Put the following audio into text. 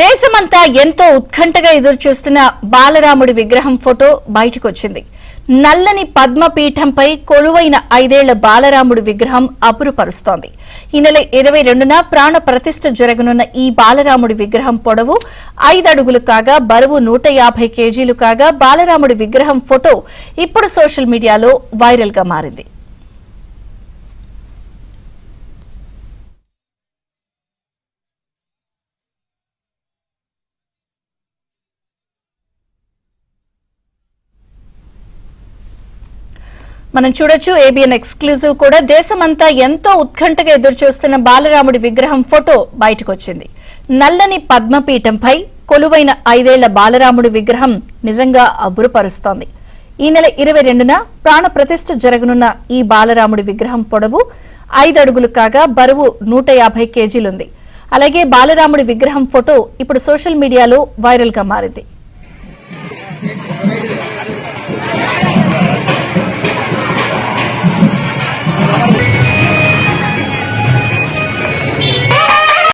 దేశమంతా ఎంతో ఉత్కంఠగా ఎదురుచూస్తున్న బాలరాముడి విగ్రహం ఫోటో బయటకొచ్చింది. నల్లని పద్మపీఠంపై కొలువైన 5 ఏళ్ల బాలరాముడి విగ్రహం అపురుపరుస్తోంది. ఈ నెల 22న ప్రాణ ప్రతిష్ఠ జరగనున్న ఈ బాలరాముడి విగ్రహం పొడవు 5 అడుగులు కాగా బరువు 150 కేజీలు కాగా బాలరాముడి విగ్రహం ఫోటో ఇప్పుడు సోషల్ మీడియాలో వైరల్ గా మారింది. మనం చూడొచ్చు ఏబిఎన్ ఎక్స్క్లూజివ్ కూడా దేశమంతా ఎంతో ఉత్కంఠగా ఎదురుచూస్తున్న బాలరాముడి విగ్రహం ఫోటో బయటకొచ్చింది. నల్లని పద్మపీఠంపై కొలువైన 5 ఏళ్ల బాలరాముడి విగ్రహం నిజంగా అబ్బురుపరుస్తోంది. ఈ నెల 22న ప్రాణ ప్రతిష్ఠ జరగనున్న ఈ బాలరాముడి విగ్రహం పొడవు 5 అడుగులు కాగా బరువు 150 కేజీలుంది. అలాగే బాలరాముడి విగ్రహం ఫోటో ఇప్పుడు సోషల్ మీడియాలో వైరల్ గా మారింది.